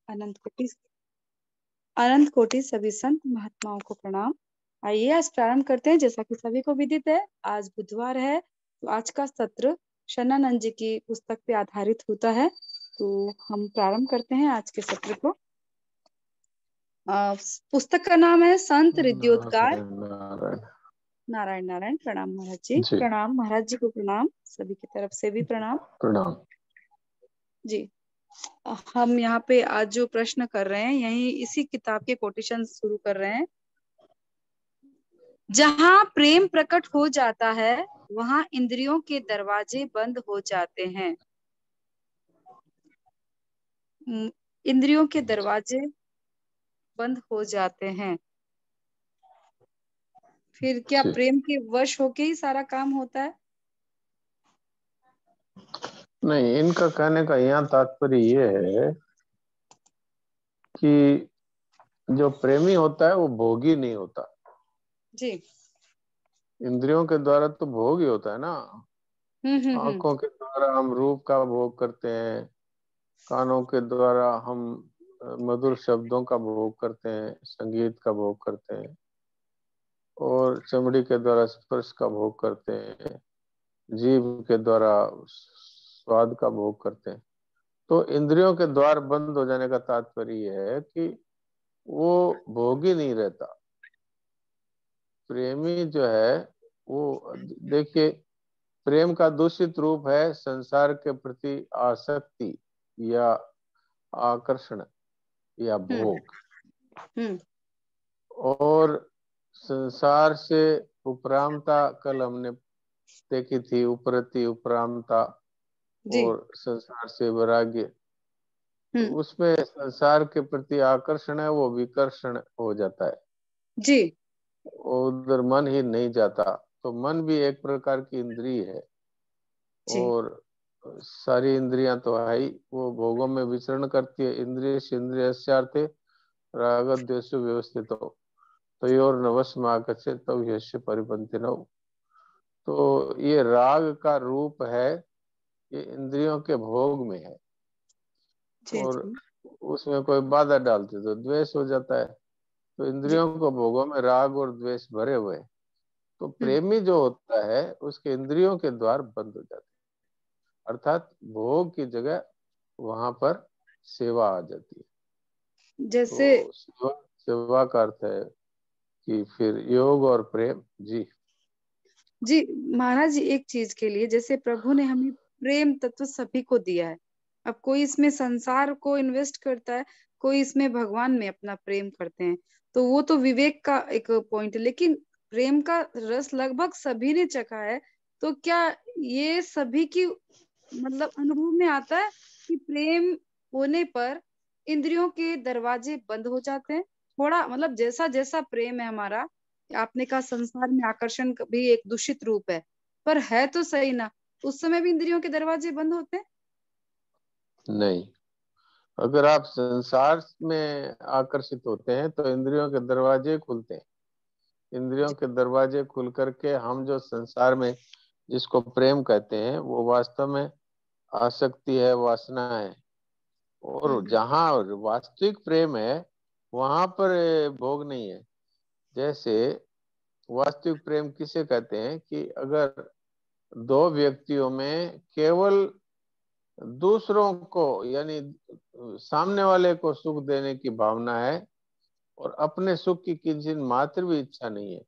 अनंत कोटि सभी संत महात्माओं को प्रणाम। आइए आज प्रारंभ करते हैं। जैसा कि सभी को विदित है, आज बुधवार है, तो आज का सत्र शरणानंद जी की पुस्तक पे आधारित होता है। तो हम प्रारंभ करते हैं आज के सत्र को। पुस्तक का नाम है संत हृदयोद्गार। नारायण नारायण नारायण। प्रणाम महाराज जी। जी। प्रणाम महाराज जी को प्रणाम, सभी की तरफ से भी प्रणाम प्रणाम जी। हम यहाँ पे आज जो प्रश्न कर रहे हैं, यही इसी किताब के कोटेशन शुरू कर रहे हैं। जहाँ प्रेम प्रकट हो जाता है, वहाँ इंद्रियों के दरवाजे बंद हो जाते हैं। इंद्रियों के दरवाजे बंद हो जाते हैं। फिर क्या जी। प्रेम के वश होके ही सारा काम होता है? नहीं, इनका कहने का यहाँ तात्पर्य ये है कि जो प्रेमी होता है वो भोगी नहीं होता। जी। इंद्रियों के द्वारा तो भोग ही होता है ना। हम्म। आंखों के द्वारा हम रूप का भोग करते हैं, कानों के द्वारा हम मधुर शब्दों का भोग करते हैं, संगीत का भोग करते हैं, और चमड़ी के द्वारा स्पर्श का भोग करते हैं, जीभ के द्वारा स्वाद का भोग करते हैं। तो इंद्रियों के द्वार बंद हो जाने का तात्पर्य यह है कि वो भोगी नहीं रहता। प्रेमी जो है वो, देखिए, प्रेम का दूषित रूप है संसार के प्रति आसक्ति या आकर्षण या भोग। हम्म। और संसार से उपरामता कल हमने देखी थी, उपरति उपरामता, जी। और संसार से वैराग्य। तो हम्म। उसमें संसार के प्रति आकर्षण है, वो विकर्षण हो जाता है, जी। उधर मन ही नहीं जाता। तो मन भी एक प्रकार की इंद्रिय है, जी। और सारी इंद्रियां तो है ही, वो भोगों में विचरण करती है। इंद्रिय इंद्रियस्यार्थे राग द्वेष व्यवस्थित हो तयोर नवस्माकस्य तव यस्य परिपंथि नौ। तो ये राग का रूप है, ये इंद्रियों के भोग में है, जी। और जी। उसमें कोई बाधा डालते तो द्वेष हो जाता है। तो जी। इंद्रियों को भोगों में राग और द्वेष भरे हुए हैं। तो हम्म। प्रेमी जो होता है उसके इंद्रियों के द्वार बंद हो जाते हैं, अर्थात भोग की जगह वहां पर सेवा आ जाती है। जैसे तो सेवा, सेवा का अर्थ है कि फिर योग और प्रेम। जी। जी महाराज जी, एक चीज के लिए, जैसे प्रभु ने हमें प्रेम तत्व सभी को दिया है। अब कोई इसमें संसार को इन्वेस्ट करता है, कोई इसमें भगवान में अपना प्रेम करते हैं, तो वो तो विवेक का एक पॉइंट है। लेकिन प्रेम का रस लगभग सभी ने चखा है, तो क्या ये सभी की मतलब अनुभव में आता है कि प्रेम होने पर इंद्रियों के दरवाजे बंद हो जाते हैं? थोड़ा मतलब जैसा जैसा प्रेम है हमारा, आपने कहा संसार में आकर्षण भी एक दूषित रूप है, पर है तो सही ना, उस समय भी इंद्रियों के दरवाजे बंद होते हैं? नहीं, अगर आप संसार में आकर्षित होते हैं तो इंद्रियों के दरवाजे खुलते हैं। इंद्रियों जी। के दरवाजे खुल करके हम जो संसार में जिसको प्रेम कहते हैं वो वास्तव में आसक्ति है, वासना है। और हम्म। जहाँ वास्तविक प्रेम है वहां पर भोग नहीं है। जैसे वास्तविक प्रेम किसे कहते हैं कि अगर दो व्यक्तियों में केवल दूसरों को, यानी सामने वाले को सुख देने की भावना है और अपने सुख की किंचित मात्र भी इच्छा नहीं है,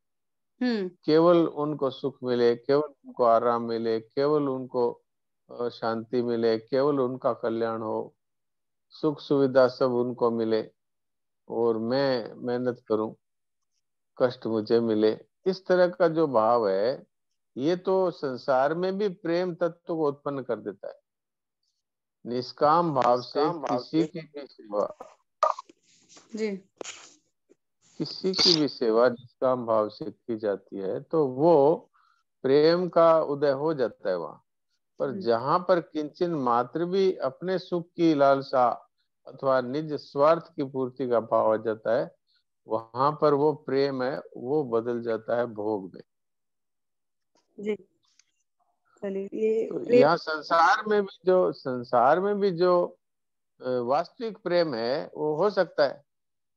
हम्म। केवल उनको सुख मिले, केवल उनको आराम मिले, केवल उनको शांति मिले, केवल उनका कल्याण हो, सुख सुविधा सब उनको मिले, और मैं मेहनत करूं, कष्ट मुझे मिले, इस तरह का जो भाव है, ये तो संसार में भी प्रेम तत्व को उत्पन्न कर देता है। निष्काम भाव से निष्काम भाव किसी से। की भी सेवा, जी। किसी की भी सेवा निष्काम भाव से की जाती है तो वो प्रेम का उदय हो जाता है वहां पर। हम्म। जहां पर किंचन मात्र भी अपने सुख की लालसा अथवा निज स्वार्थ की पूर्ति का भाव आ जाता है, वहां पर वो प्रेम है वो बदल जाता है भोग में। जी। चलिए, ये तो प्रेम। यहाँ संसार में भी जो वास्तविक प्रेम है वो हो सकता है।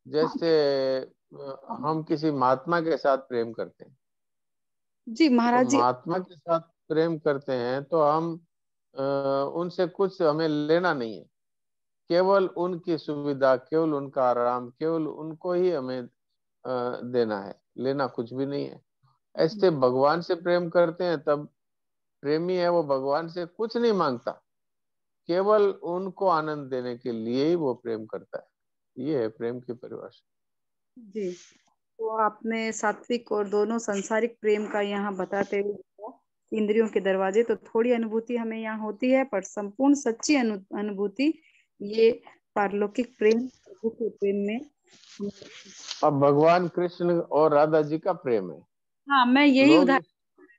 जैसे हम किसी महात्मा के साथ प्रेम करते हैं, जी तो महाराज जी। महात्मा के साथ प्रेम करते हैं तो हम उनसे कुछ हमें लेना नहीं है, केवल उनकी सुविधा, केवल उनका आराम, केवल उनको ही हमें देना है, लेना कुछ भी नहीं है। ऐसे भगवान से प्रेम करते हैं तब प्रेमी है वो भगवान से कुछ नहीं मांगता, केवल उनको आनंद देने के लिए ही वो प्रेम करता है। ये है प्रेम की परिभाषा। जी, तो आपने सात्विक और दोनों सांसारिक प्रेम का यहाँ बताते हुए बताया, इंद्रियों के दरवाजे, तो थोड़ी अनुभूति हमें यहाँ होती है, पर संपूर्ण सच्ची अनुभूति ये पारलौकिक प्रेम, प्रभु के प्रेम में। अब भगवान कृष्ण और राधा जी का प्रेम है। हाँ, मैं यही लोग उदाहरण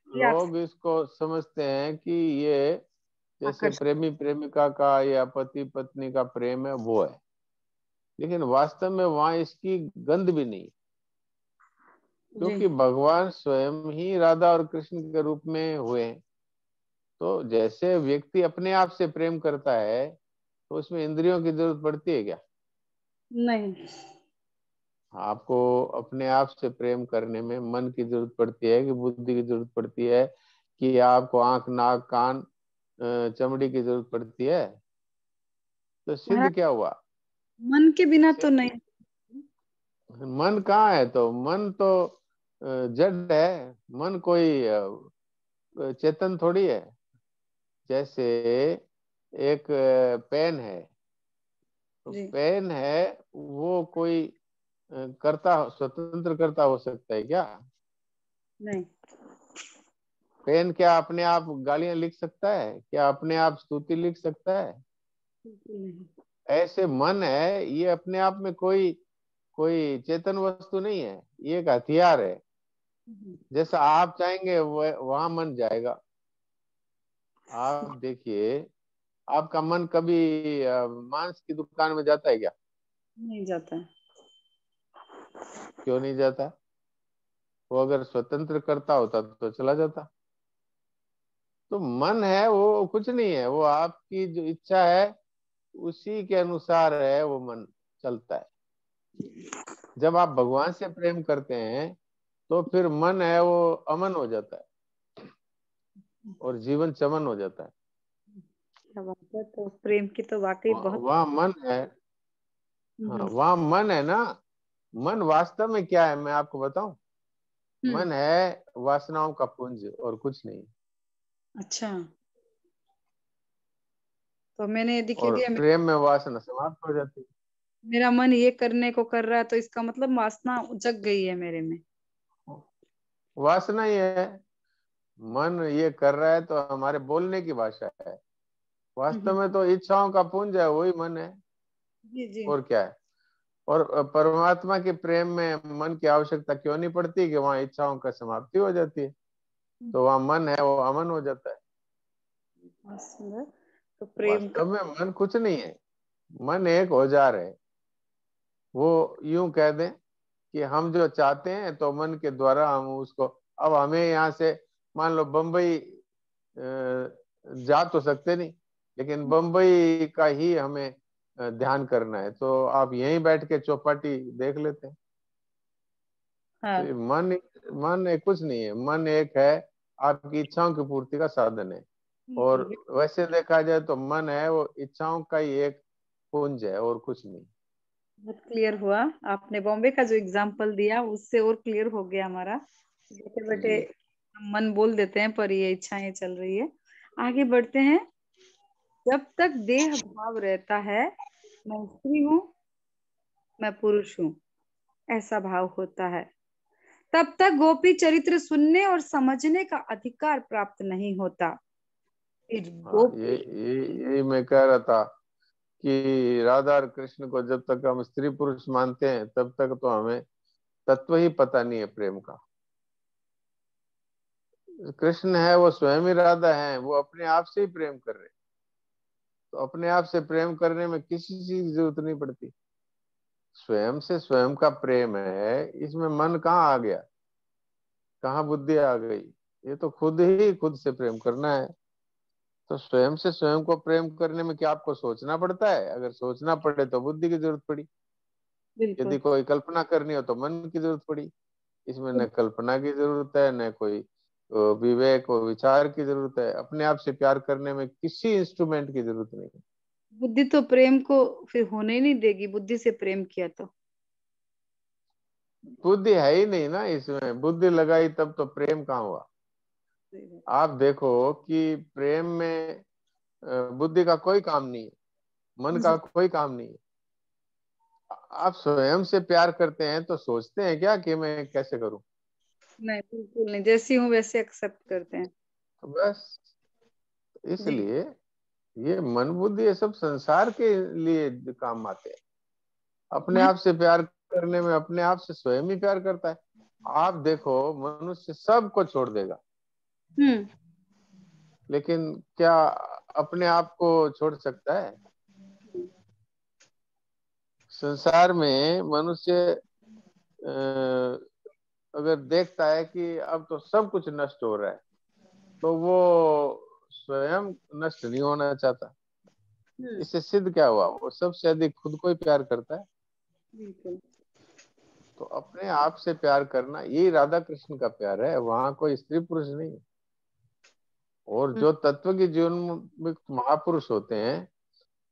दिया आपसे। लोग इसको समझते हैं कि ये जैसे आकर्षण। प्रेमी प्रेमिका का या पति पत्नी का प्रेम है वो है, लेकिन वास्तव में वहां इसकी गंध भी नहीं, जी। क्योंकि भगवान स्वयं ही राधा और कृष्ण के रूप में हुए हैं। तो जैसे व्यक्ति अपने आप से प्रेम करता है तो उसमें इंद्रियों की जरूरत पड़ती है क्या? नहीं। आपको अपने आप से प्रेम करने में मन की जरूरत पड़ती है कि बुद्धि की जरूरत पड़ती है, कि आपको आंख नाक कान चमड़ी की जरूरत पड़ती है? तो महाराज, सिद्ध क्या हुआ? मन के बिना तो सिद्ध नहीं। मन कहाँ है? तो मन तो जड़ है। मन कोई चेतन थोड़ी है। जैसे एक पेन है, तो जी। पेन है वो कोई करता स्वतंत्र करता हो सकता है क्या? नहीं। पेन क्या अपने आप गालियां लिख सकता है? क्या अपने आप स्तुति लिख सकता है? बिल्कुल नहीं। ऐसे मन है, ये अपने आप में कोई कोई चेतन वस्तु नहीं है, ये एक हथियार है। जैसा आप चाहेंगे वहां मन जाएगा। आप देखिए, आपका मन कभी मांस की दुकान में जाता है क्या? नहीं जाता है। क्यों नहीं जाता? वो अगर स्वतंत्र करता होता तो चला जाता। तो मन है वो कुछ नहीं है, वो आपकी जो इच्छा है उसी के अनुसार है वो मन चलता है। जब आप भगवान से प्रेम करते हैं तो फिर मन है वो अमन हो जाता है और जीवन चमन हो जाता है। क्या बात है, तो प्रेम की तो वाकई बहुत। वहाँ मन है। हाँ, हम्म। वहाँ मन है ना। मन वास्तव में क्या है मैं आपको बताऊं? हम्म। मन है वासनाओं का पुंज और कुछ नहीं। अच्छा, तो मैंने दिखे और दिया, प्रेम में वासना समाप्त हो जाती है। मेरा मन ये करने को कर रहा है, तो इसका मतलब वासना जग गई है मेरे में। वासना ही है। मन ये कर रहा है तो हमारे बोलने की भाषा है। हम्म। वास्तव में तो इच्छाओं का पुंज है, वही मन है। जी जी। और क्या है? और परमात्मा के प्रेम में मन की आवश्यकता क्यों नहीं पड़ती कि वहां इच्छाओं का समाप्ति हो जाती है? तो वहां मन है वो अमन हो जाता है। बहुत सुंदर। तो प्रेम का। वास्तव में मन कुछ नहीं है। मन एक औजार है। वो यूं कह दें कि हम जो चाहते हैं तो मन के द्वारा हम उसको, अब हमें यहाँ से मान लो बम्बई जा तो सकते नहीं, लेकिन बम्बई का ही हमें ध्यान करना है, तो आप यहीं बैठ के चौपाटी देख लेते हैं। तो हाँ। ये मन एक कुछ नहीं है। मन एक है आपकी इच्छाओं की पूर्ति का साधन है। और जी, वैसे देखा जाए तो मन है वो इच्छाओं का ही एक पुंज है और कुछ नहीं। बहुत क्लियर हुआ। आपने बॉम्बे का जो एग्जाम्पल दिया उससे और क्लियर हो गया हमारा। बैठे बैठे जी हम मन बोल देते हैं, पर ये इच्छाएं चल रही है। आगे बढ़ते हैं। जब तक देह भाव रहता है, मैं स्त्री हूँ, मैं पुरुष हूँ, ऐसा भाव होता है, तब तक गोपी चरित्र सुनने और समझने का अधिकार प्राप्त नहीं होता। फिर हाँ, गोपी। यही मैं कह रहा था कि राधा और कृष्ण को जब तक हम स्त्री पुरुष मानते हैं तब तक तो हमें तत्व ही पता नहीं है प्रेम का। कृष्ण है वो स्वयं ही राधा है, वो अपने आप से ही प्रेम कर रहे हैं। तो अपने आप से प्रेम करने में किसी चीज की जरूरत नहीं पड़ती। स्वयं से स्वयं का प्रेम है, इसमें मन कहाँ आ गया, कहाँ बुद्धि आ गई? ये तो खुद ही खुद से प्रेम करना है। तो स्वयं से स्वयं को प्रेम करने में क्या आपको सोचना पड़ता है? अगर सोचना पड़े तो बुद्धि की जरूरत पड़ी, बिल्कुल। यदि कोई कल्पना करनी हो तो मन की जरूरत पड़ी। इसमें न कल्पना की जरूरत है, न कोई विवेक और विचार की जरूरत है। अपने आप से प्यार करने में किसी इंस्ट्रूमेंट की जरूरत नहीं है। बुद्धि तो प्रेम को फिर होने ही नहीं देगी, बुद्धि से प्रेम किया तो। बुद्धि है ही नहीं ना इसमें, बुद्धि लगाई तब तो प्रेम कहाँ हुआ। सही बात। आप देखो कि प्रेम में बुद्धि का कोई काम नहीं है, मन का जी। कोई काम नहीं है। आप स्वयं से प्यार करते हैं तो सोचते हैं क्या कि मैं कैसे करूं? नहीं, बिल्कुल नहीं, जैसी हूँ वैसे एक्सेप्ट करते हैं। तो बस जी। इसलिए ये मन बुद्धि ये सब संसार के लिए काम आते हैं। अपने हाँ। आप से प्यार करने में अपने आप से स्वयं ही प्यार करता है। आप देखो मनुष्य सबको छोड़ देगा, हम्म। लेकिन क्या अपने आप को छोड़ सकता है? संसार में मनुष्य अगर देखता है कि अब तो सब कुछ नष्ट हो रहा है, तो वो स्वयं नष्ट नहीं होना चाहता। हम्म। इससे सिद्ध क्या हुआ? वो सबसे अधिक खुद को ही प्यार करता है। बिल्कुल। तो अपने आप से प्यार करना यही राधा कृष्ण का प्यार है, वहां कोई स्त्री पुरुष नहीं है। और हम्म। जो तत्व के जीवन में महापुरुष होते हैं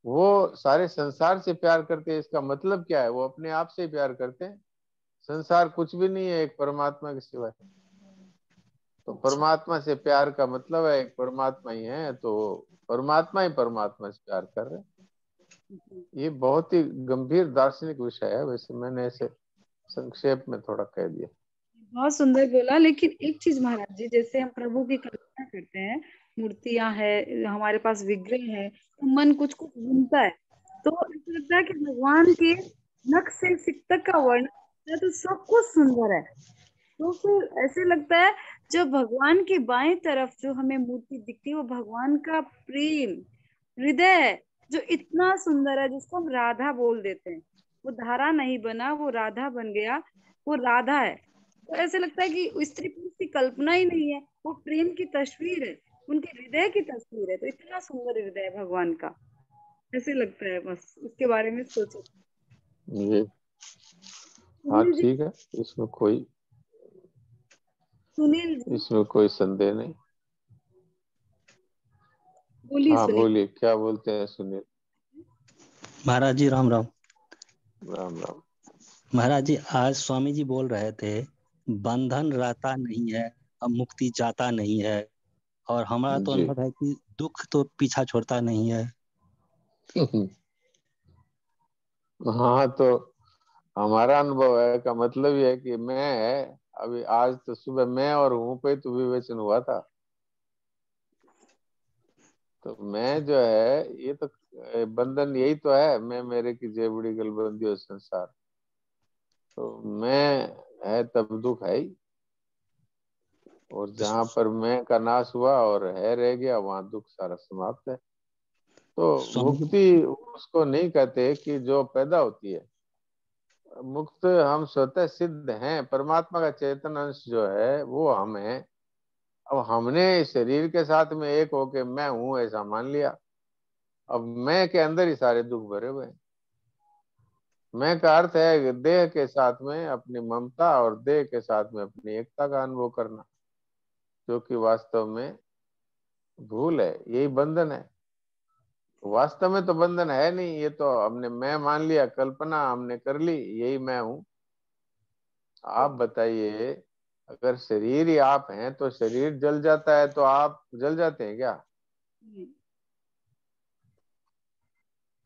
वो सारे संसार से प्यार करते हैं। इसका मतलब क्या है? वो अपने आप से ही प्यार करते हैं। संसार कुछ भी नहीं है एक परमात्मा के सिवाय। तो अच्छा। परमात्मा से प्यार का मतलब है एक परमात्मा ही है, तो परमात्मा ही परमात्मा से प्यार कर रहे हैं। हम्म। ये बहुत ही गंभीर दार्शनिक विषय है, वैसे मैंने ऐसे संक्षेप में थोड़ा कह दिया। बहुत सुंदर बोला, लेकिन एक चीज महाराज जी, जैसे हम प्रभु की कल्पना करते हैं, मूर्तियां है, हमारे पास विग्रह है, तो मन कुछ कुछ भूलता है। तो ऐसा लगता है कि भगवान के नख से सिर तक का वर्णन करता है तो सब कुछ सुंदर है। तो फिर ऐसे लगता है, जो भगवान की बाएं तरफ जो हमें मूर्ति दिखती है वो भगवान का प्रेम हृदय है, जो इतना सुंदर है, जिसको हम राधा बोल देते हैं। वो धारा नहीं बना, वो राधा बन गया, वो राधा है। तो ऐसे लगता है कि स्त्री पुरुष की कल्पना ही नहीं है, वो प्रेम की तस्वीर है, उनके हृदय की तस्वीर है। तो इतना सुंदर हृदय है भगवान का, ऐसे लगता है, बस उसके बारे में सोचो। ये हाँ सुनील जी। ठीक है, सुनील जी। इसमें कोई संदेह नहीं। बोलिए हाँ सुनील। बोलिए, क्या बोलते हैं सुनील? महाराज जी राम राम। राम राम। महाराज जी आज स्वामी जी बोल रहे थे बंधन रहता नहीं है, अब मुक्ति जाता नहीं है, और हमारा तो जी। अनुभव है कि दुख तो पीछा छोड़ता नहीं है। हाँ तो हमारा अनुभव है का मतलब ये है कि मैं अभी आज तो सुबह मैं और हूँ पे तो विवेचन हुआ था। तो मैं जो है ये तो बंधन यही तो है, मैं मेरे की जेबड़ी गलबंदी और संसार। तो मैं है तब दुख है ही, और जहां पर मैं का नाश हुआ और है रह गया वहां दुख सारा समाप्त है। तो स्वामी जी मुक्ति उसको नहीं कहते कि जो पैदा होती है। मुक्त हम स्वतः सिद्ध हैं, परमात्मा का चेतन अंश जो है वो हम है। अब हमने शरीर के साथ में एक होके मैं हूं ऐसा मान लिया। अब मैं के अंदर ही सारे दुख भरे हुए हैं। मैं का अर्थ है कि देह के साथ में अपनी ममता और देह के साथ में अपनी एकता का अनुभव करना, जो कि वास्तव में भूल है, यही बंधन है। वास्तव में तो बंधन है नहीं, ये तो हमने मैं मान लिया, कल्पना हमने कर ली, यही मैं हूं। आप बताइए, अगर शरीर ही आप हैं तो शरीर जल जाता है तो आप जल जाते हैं क्या?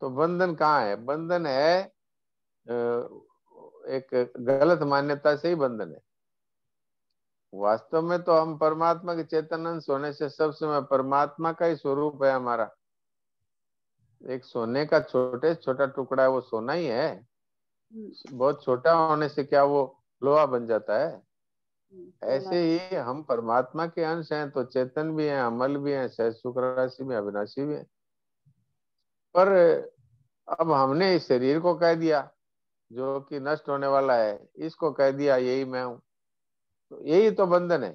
तो बंधन कहाँ है? बंधन है एक गलत मान्यता से ही बंधन है। वास्तव में तो हम परमात्मा के चेतन अंश होने से सब समय परमात्मा का ही स्वरूप है हमारा। एक सोने का छोटे छोटा टुकड़ा है, वो सोना ही है। बहुत छोटा होने से क्या वो लोहा बन जाता है? सोना। ऐसे ही हम परमात्मा के अंश हैं, तो चेतन भी हैं, अमल भी हैं, सहज सुख राशि भी, अविनाशी भी हैं। पर अब हमने इस शरीर को कह दिया जो कि नष्ट होने वाला है, इसको कह दिया यही मैं हूं। तो यही तो बंधन है।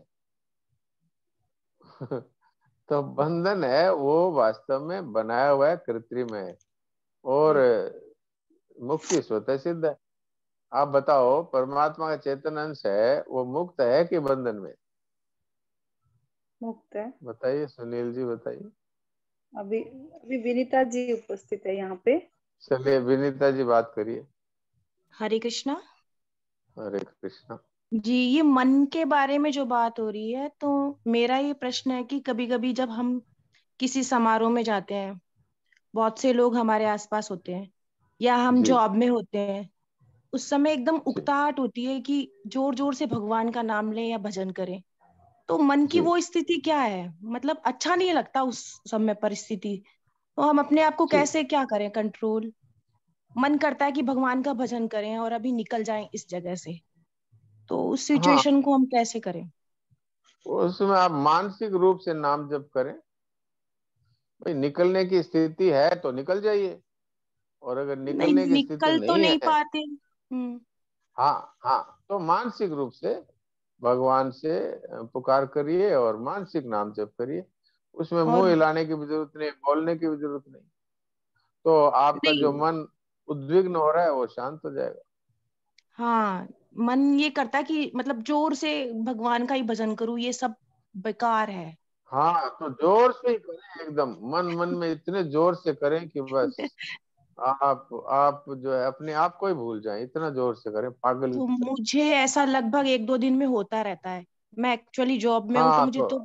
तो बंधन है वो वास्तव में बनाया हुआ है, कृत्रिम है, और मुक्ति स्वतः सिद्ध है। आप बताओ, परमात्मा का चेतन अंश है, वो मुक्त है कि बंधन में? मुक्त है। बताइए सुनील जी, बताइए। अभी अभी विनीता जी उपस्थित है यहाँ पे। चलिए विनीता जी बात करिए। हरे कृष्णा। हरे कृष्णा जी, ये मन के बारे में जो बात हो रही है, तो मेरा ये प्रश्न है कि कभी कभी जब हम किसी समारोह में जाते हैं, बहुत से लोग हमारे आसपास होते हैं, या हम जी जॉब में होते हैं, उस समय एकदम जी उकताहट होती है कि जोर जोर से भगवान का नाम लें या भजन करें। तो मन की जी वो स्थिति क्या है, मतलब अच्छा नहीं लगता उस समय परिस्थिति। तो हम अपने आप को जी। कैसे क्या करें कंट्रोल। मन करता है कि भगवान का भजन करें और अभी निकल जाएं इस जगह से, तो उस हाँ, सिचुएशन को हम कैसे करें। उसमें आप मानसिक रूप से नाम जप करें। भाई निकलने की स्थिति है तो निकल जाइए, और अगर नहीं, निकलने की स्थिति निकल तो नहीं नहीं है, पाते। हाँ हाँ, तो मानसिक रूप से भगवान से पुकार करिए और मानसिक नाम जप करिए। उसमें और मुंह हिलाने की भी जरूरत नहीं, बोलने की भी जरूरत नहीं। तो आपका जो नहीं, मन उद्विग्न हो रहा है वो शांत हो जाएगा। हाँ, मन ये करता है कि मतलब जोर से भगवान का ही भजन करूं, ये सब बेकार है। हाँ, तो जोर से ही करें, एकदम मन मन में इतने जोर से करें कि बस आप जो है अपने आप को ही भूल जाएं, इतना जोर से करें पागल तो की तरह। मुझे ऐसा लगभग 1-2 दिन में होता रहता है। मैं एक्चुअली जॉब में हूँ, तो हाँ, मुझे तो तो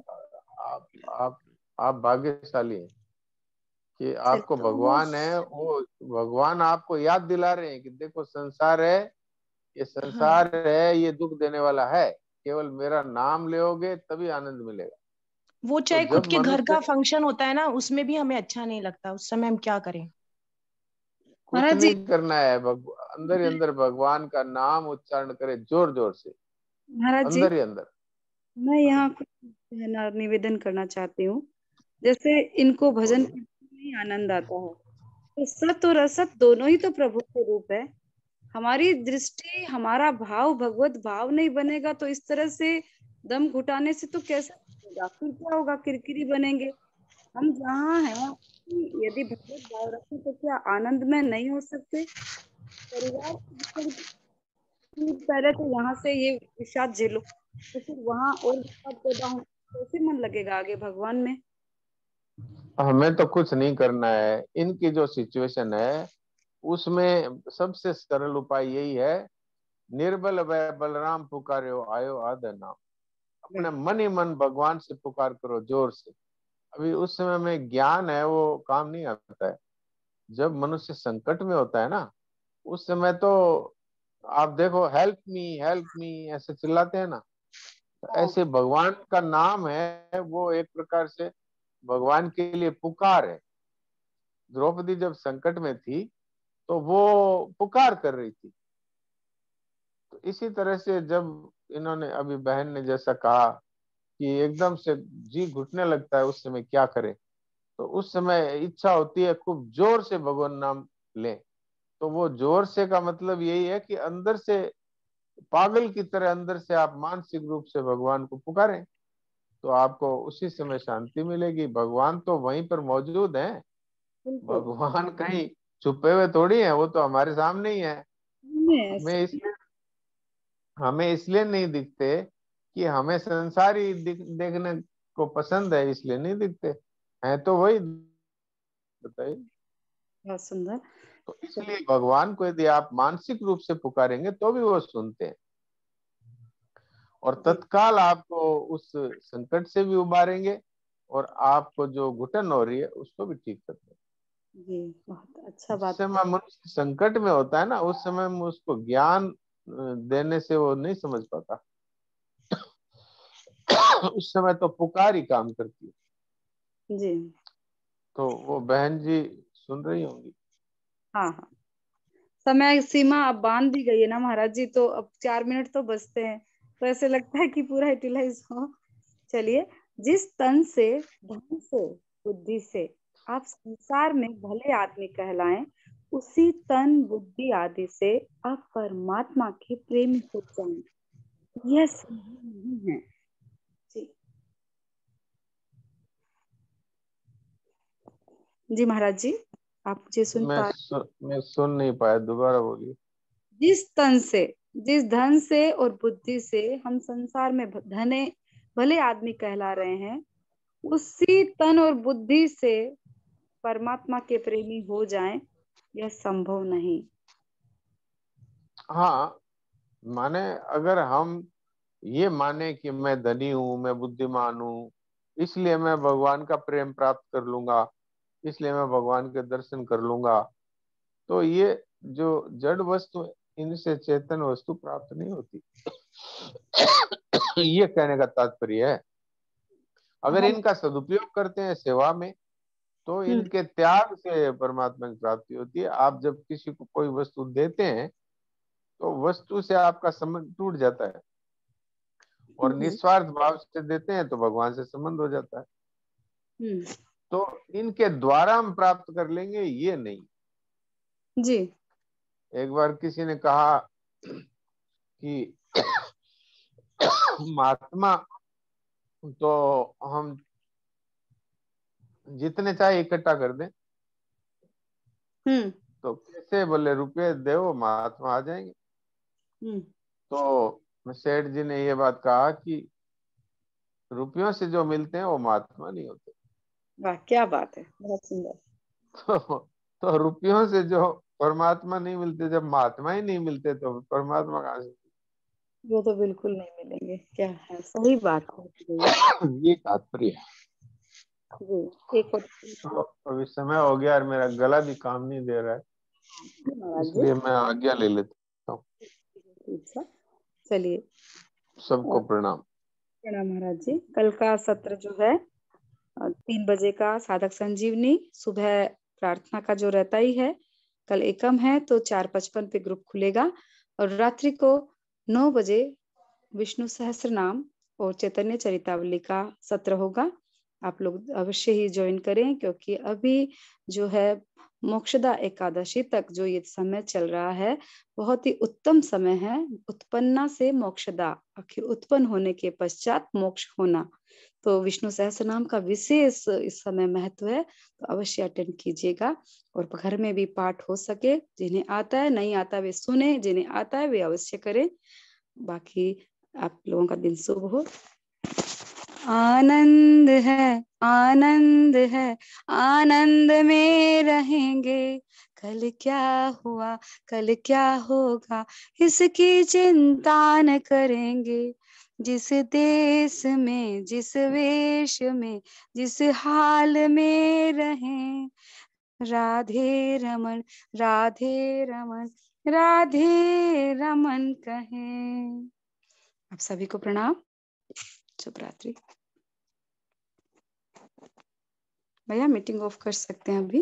आप आप आप भाग्यशाली हैं कि चलिए। आपको तो वो भगवान है, वो भगवान आपको याद दिला रहे हैं कि देखो संसार है, ये हाँ, संसार है, ये दुख देने वाला है, केवल मेरा नाम लोगे तभी आनंद मिलेगा। वो तो चाहे खुद जब के घर मनुष्य का फंक्शन होता है ना, उसमें भी हमें अच्छा नहीं लगता। उस समय हम क्या करें। कुछ महाराज जी, नहीं करना है, अंदर ही अंदर भगवान का नाम उच्चारण करे, जोर जोर से, महाराज जी, अंदर ही अंदर। मैं हाँ यहाँ जी, कुछ निवेदन करना चाहती हूँ। जैसे इनको भजन बोलिए। करने में ही आनंद आता है, तो सत और असत दोनों ही तो प्रभु के रूप है। हमारी दृष्टि, हमारा भाव भगवत भाव नहीं बनेगा तो इस तरह से दम घुटाने से तो कैसे बनेगा? फिर क्या होगा? किरकिरी बनेंगे। हम जहाँ हैं, यदि भगवत भाव रखें तो क्या आनंद में नहीं हो सकते? परिवार कि पहले तो यहाँ से ये विषाद झेलो, तो फिर वहां और विषाद पैदा होने कैसे मन लगेगा आगे भगवान में? हमें तो कुछ नहीं करना है, इनकी जो सिचुएशन है उसमें सबसे सरल उपाय यही है, निर्बल भय बलराम पुकार्यो आयो आदर नाम। अपने मन ही मन भगवान से पुकार करो जोर से। अभी उस समय में ज्ञान है वो काम नहीं आता है। जब मनुष्य संकट में होता है ना, उस समय तो आप देखो, हेल्प मी ऐसे चिल्लाते हैं ना, तो हाँ, ऐसे भगवान का नाम है वो एक प्रकार से भगवान के लिए पुकार है। द्रौपदी जब संकट में थी तो वो पुकार कर रही थी। तो इसी तरह से जब इन्होंने, अभी बहन ने जैसा कहा कि एकदम से जी घुटने लगता है, उस समय क्या करें? तो उस समय इच्छा होती है खूब जोर से भगवान नाम लें। तो वो जोर से का मतलब यही है कि अंदर से पागल की तरह अंदर से आप मानसिक रूप से भगवान को पुकारें, तो आपको उसी समय शांति मिलेगी। भगवान तो वहीं पर मौजूद हैं। बिल्कुल। भगवान कहीं छुपे हुए थोड़ी हैं, वो तो हमारे सामने ही है। हमें हमें इसलिए हमें इसलिए नहीं दिखते कि हमें संसार ही देखने को पसंद है, इसलिए नहीं दिखते हैं, तो वही। बताइए। बहुत सुंदर। तो इसलिए भगवान को यदि आप मानसिक रूप से पुकारेंगे तो भी वो सुनते हैं, और जी तत्काल आपको उस संकट से भी उबारेंगे, और आपको जो घुटन हो रही है उसको भी ठीक करते हैं। जी, बहुत अच्छा जिस बात। समय मनुष्य संकट में होता है ना, उस समय में उसको ज्ञान देने से वो नहीं समझ पाता। उस समय तो पुकार ही काम करती है। जी, तो वो बहन जी सुन रही होंगी। हाँ हाँ। समय सीमा अब बांध दी गई है ना महाराज जी, तो अब 4 मिनट तो बचते हैं, तो ऐसे लगता है कि पूरा यूटिलाइज हो। चलिए। जिस तन से, धन से, बुद्धि से आप संसार में भले आदमी कहलाएं, उसी तन बुद्धि आदि से आप परमात्मा के प्रेमी हो जाएं। यह संभव नहीं है। जी। जी महाराज जी, आप मुझे सुन पा? मैं सुन नहीं पाया, दोबारा बोलिए। जिस तन से, जिस धन से और बुद्धि से हम संसार में धने भले आदमी कहला रहे हैं, उसी तन और बुद्धि से परमात्मा के प्रेमी हो जाएं, यह संभव नहीं। हाँ, माने अगर हम ये माने कि मैं धनी हूँ, मैं बुद्धिमान हूँ, इसलिए मैं भगवान का प्रेम प्राप्त कर लूंगा, इसलिए मैं भगवान के दर्शन कर लूंगा, तो ये जो जड़ वस्तु, इनसे चेतन वस्तु प्राप्त नहीं होती। ये कहने का तात्पर्य है। अगर हम इनका सदुपयोग करते हैं सेवा में, तो इनके त्याग से परमात्मा की प्राप्ति होती है। आप जब किसी को कोई वस्तु देते हैं तो वस्तु से आपका संबंध टूट जाता है, और निस्वार्थ भाव से देते हैं तो भगवान से संबंध हो जाता है। तो इनके द्वारा हम प्राप्त कर लेंगे, ये नहीं। जी। एक बार किसी ने कहा कि महात्मा तो हम जितने चाहे इकट्ठा कर दें, तो कैसे? बोले रुपये दो, महात्मा आ जाएंगे। तो सेठ जी ने ये बात कहा कि रुपयों से जो मिलते हैं वो महात्मा नहीं होते। वाह, क्या बात है, बहुत सुंदर। तो रुपयों से जो परमात्मा नहीं मिलते, जब महात्मा ही नहीं मिलते तो परमात्मा कहाँ से? वो तो बिल्कुल नहीं मिलेंगे। क्या है, सही बात है। ये तात्पर्य है। जी, एक और तो अभी समय हो गया और मेरा गला भी काम नहीं दे रहा है, महाराज जी। इसलिए मैं आज्ञा ले लेता हूँ। अच्छा, चलिए, सबको प्रणाम। प्रणाम महाराज जी। कल का सत्र जो है 3 बजे का साधक संजीवनी, सुबह प्रार्थना का जो रहता ही है, कल एकम है तो 4:55 पे ग्रुप खुलेगा, और रात्रि को 9 बजे विष्णु सहस्त्र नाम और चैतन्य चरितावली का सत्र होगा। आप लोग अवश्य ही ज्वाइन करें, क्योंकि अभी जो है मोक्षदा एकादशी तक जो ये समय चल रहा है, बहुत ही उत्तम समय है। उत्पन्ना से मोक्षदा, आखिर उत्पन्न होने के पश्चात मोक्ष होना, तो विष्णु सहस्त्र नाम का विशेष इस समय महत्व है। तो अवश्य अटेंड कीजिएगा, और घर में भी पाठ हो सके, जिन्हें आता है, नहीं आता वे सुने, जिन्हें आता है वे अवश्य करें। बाकी आप लोगों का दिन शुभ हो। आनंद है, आनंद है, आनंद में रहेंगे, कल क्या हुआ, कल क्या होगा, इसकी चिंता न करेंगे। जिस देश में, जिस वेश में, जिस हाल में रहें, राधे रमन, राधे रमन, राधे रमन कहें। आप सभी को प्रणाम, शुभ रात्रि। भैया मीटिंग ऑफ कर सकते हैं अभी।